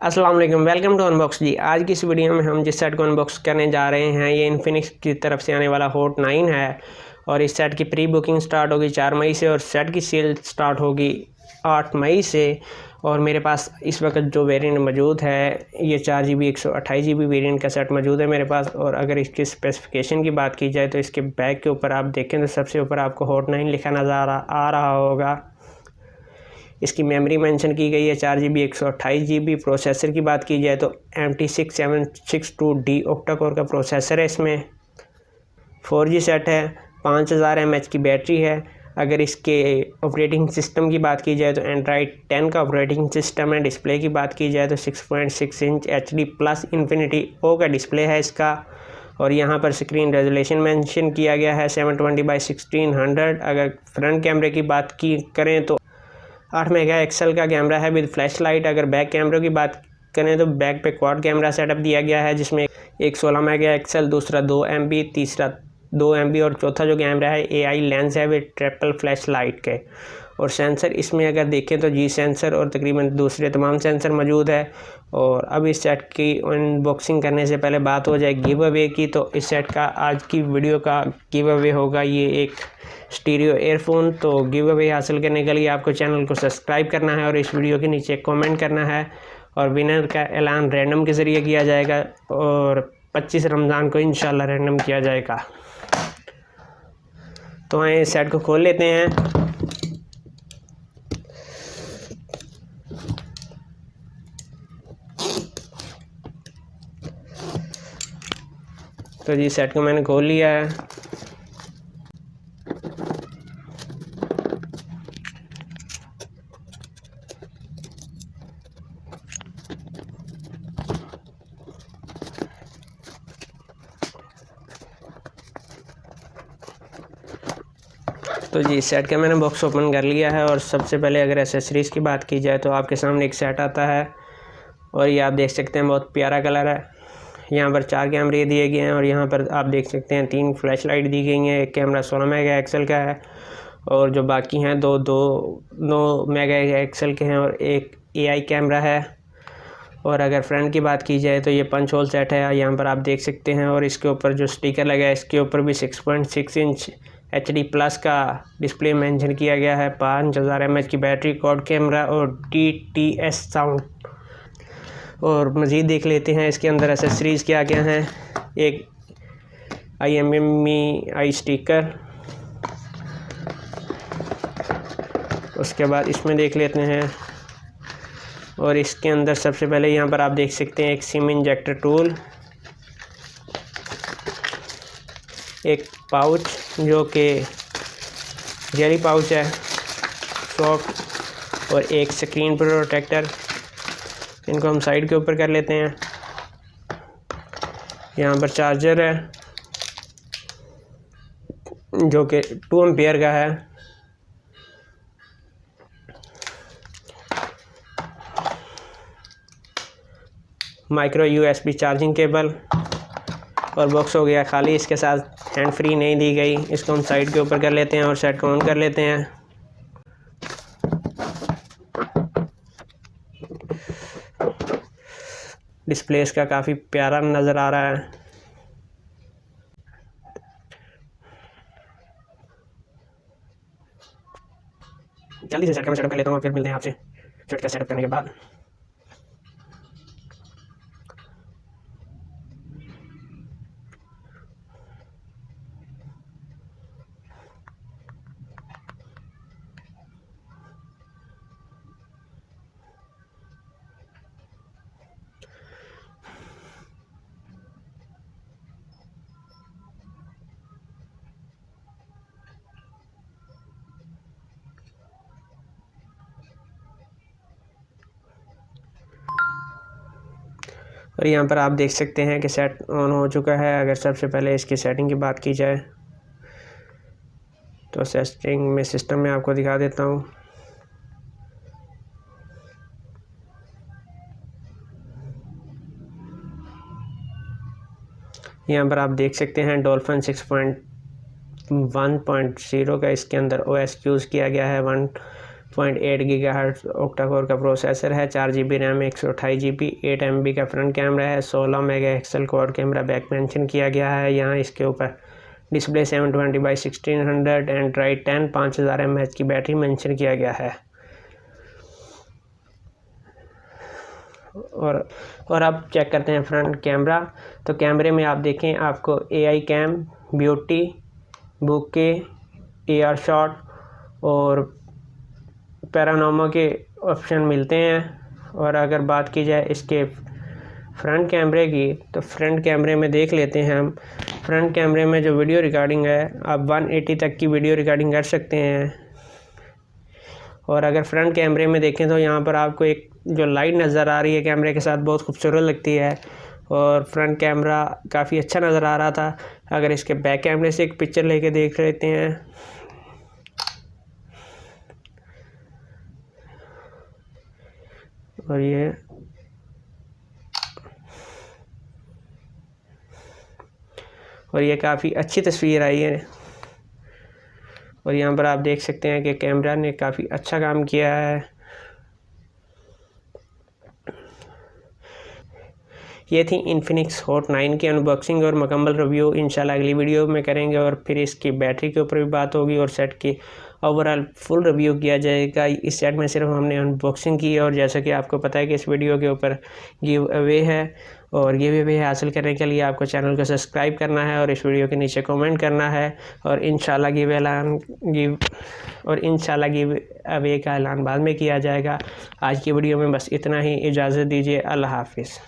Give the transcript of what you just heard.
अस्सलाम वालेकुम, welcome to unbox जी। आज की इस वीडियो में हम जिस सेट को अनबॉक्स करने जा रहे हैं ये इन्फिनिक्स की तरफ से आने वाला हॉट 9 है और इस सेट की प्री बुकिंग स्टार्ट होगी 4 मई से और सेट की सेल स्टार्ट होगी 8 मई से। और मेरे पास इस वक्त जो वेरिएंट मौजूद है ये 4GB 128GB वेरिएंट का सेट मौजूद है मेरे पास। और अगर इसकी स्पेसिफिकेशन की बात की जाए तो इसके बैक के ऊपर आप देखें तो सबसे ऊपर आपको हॉट 9 लिखा नज़र आ रहा होगा। इसकी मेमोरी मेंशन की गई है 4GB 128GB। प्रोसेसर की बात की जाए तो MT6762D ऑक्टा कोर का प्रोसेसर है। इसमें 4G सेट है, 5000 mAh की बैटरी है। अगर इसके ऑपरेटिंग सिस्टम की बात की जाए तो एंड्रॉयड 10 का ऑपरेटिंग सिस्टम है। डिस्प्ले की बात की जाए तो 6.6 inch HD plus infinity O का डिस्प्ले है इसका। और यहाँ पर स्क्रीन रेजोल्यूशन मेंशन किया गया है 720x1600। अगर फ्रंट कैमरे की बात की करें तो 8 मेगापिक्सल का कैमरा है विद फ्लैश लाइट। अगर बैक कैमरे की बात करें तो बैक पे क्वाड कैमरा सेटअप दिया गया है जिसमें एक 16 मेगापिक्सल, दूसरा 2 MB, तीसरा 2 MB और चौथा जो कैमरा है AI लेंस है विद ट्रिपल फ्लैश लाइट के। और सेंसर इसमें अगर देखें तो G सेंसर और तकरीबन दूसरे तमाम सेंसर मौजूद है। और अब इस सेट की अनबॉक्सिंग करने से पहले बात हो जाए गिव अवे की, तो इस सेट का आज की वीडियो का गिव अवे होगा ये एक स्टीरियो एयरफोन। तो गिव अवे हासिल करने के लिए आपको चैनल को सब्सक्राइब करना है और इस वीडियो के नीचे कमेंट करना है। और विनर का ऐलान रैंडम के ज़रिए किया जाएगा और 25 रमज़ान को इंशाल्लाह रैंडम किया जाएगा। तो आए इस सेट को खोल लेते हैं। तो जी सेट को मैंने खोल लिया है। तो जी सेट का मैंने बॉक्स ओपन कर लिया है। और सबसे पहले अगर एसेसरीज़ की बात की जाए तो आपके सामने एक सेट आता है और ये आप देख सकते हैं बहुत प्यारा कलर है। यहाँ पर 4 कैमरे दिए गए हैं और यहाँ पर आप देख सकते हैं 3 फ्लैश लाइट दी गई हैं। एक कैमरा 16 मेगापिक्सल का है और जो बाकी हैं 9 मेगापिक्सल के हैं और एक AI कैमरा है। और अगर फ्रंट की बात की जाए तो ये पंच होल सेट है, यहाँ पर आप देख सकते हैं। और इसके ऊपर जो स्टिकर लगा है इसके ऊपर भी 6.6 इंच HD प्लस का डिस्प्ले मेंशन किया गया है। 5000 mAh की बैटरी, क्वाड कैमरा और DTS साउंड। और मज़ीद देख लेते हैं इसके अंदर एसेसरीज़ क्या क्या हैं। एक IMEI स्टिकर, उसके बाद इसमें देख लेते हैं। और इसके अंदर सबसे पहले यहाँ पर आप देख सकते हैं एक सिम इंजेक्टर टूल, एक पाउच जो कि जेली पाउच है सॉफ्ट, और एक स्क्रीन प्रोटेक्टर। इनको हम साइड के ऊपर कर लेते हैं। यहाँ पर चार्जर है जो कि 2 एम्पियर का है। Micro USB charging cable. और बॉक्स हो गया खाली, इसके साथ हैंड फ्री नहीं दी गई। इसको हम साइड के ऊपर कर लेते हैं और सेट को ऑन कर लेते हैं। डिस्प्ले इसका काफ़ी प्यारा नज़र आ रहा है। जल्दी से सेट का मैं सेटअप कर लेता हूँ और फिर मिलते हैं आपसे सेट का सेटअप करने के बाद। और यहाँ पर आप देख सकते हैं कि सेट ऑन हो चुका है। अगर सबसे पहले इसकी सेटिंग की बात की जाए तो सेटिंग में सिस्टम में आपको दिखा देता हूँ। यहाँ पर आप देख सकते हैं डॉल्फिन 6.1.0 का इसके अंदर OS यूज़ किया गया है। 5.8 गीगाहर्ट्ज़ ऑक्टा कोर का प्रोसेसर है, 4 GB रैम, 128 GB, 8 MB का फ्रंट कैमरा है, 16 megapixel quad camera back mention किया गया है। यहाँ इसके ऊपर डिस्प्ले 720x1600, एंड्रॉइड 10, 5000 mAh की बैटरी मेंशन किया गया है। और अब चेक करते हैं फ्रंट कैमरा। तो कैमरे में आप देखें, आपको AI cam, beauty, bokeh, AR shot और पैरानोमा के ऑप्शन मिलते हैं। और अगर बात की जाए इसके फ्रंट कैमरे की, तो फ्रंट कैमरे में देख लेते हैं हम। फ्रंट कैमरे में जो वीडियो रिकॉर्डिंग है, आप 180 तक की वीडियो रिकॉर्डिंग कर सकते हैं। और अगर फ्रंट कैमरे में देखें तो यहाँ पर आपको एक जो लाइट नज़र आ रही है कैमरे के साथ, बहुत खूबसूरत लगती है और फ्रंट कैमरा काफ़ी अच्छा नज़र आ रहा था। अगर इसके बैक कैमरे से एक पिक्चर लेके देख लेते हैं, और ये काफ़ी अच्छी तस्वीर आई है। और यहाँ पर आप देख सकते हैं कि कैमरा ने काफ़ी अच्छा काम किया है। ये थी इन्फिनिक्स हॉट 9 की अनबॉक्सिंग और मुकम्मल रिव्यू। इंशाल्लाह अगली वीडियो में करेंगे और फिर इसकी बैटरी के ऊपर भी बात होगी और सेट की ओवरऑल फुल रिव्यू किया जाएगा। इस सेट में सिर्फ हमने अनबॉक्सिंग की और जैसा कि आपको पता है कि इस वीडियो के ऊपर गिव अवे है और गिव अवे हासिल करने के लिए आपको चैनल को सब्सक्राइब करना है और इस वीडियो के नीचे कमेंट करना है और इंशाल्लाह गिव अवे का ऐलान बाद में किया जाएगा। आज की वीडियो में बस इतना ही, इजाज़त दीजिए, अल्लाह हाफिज़।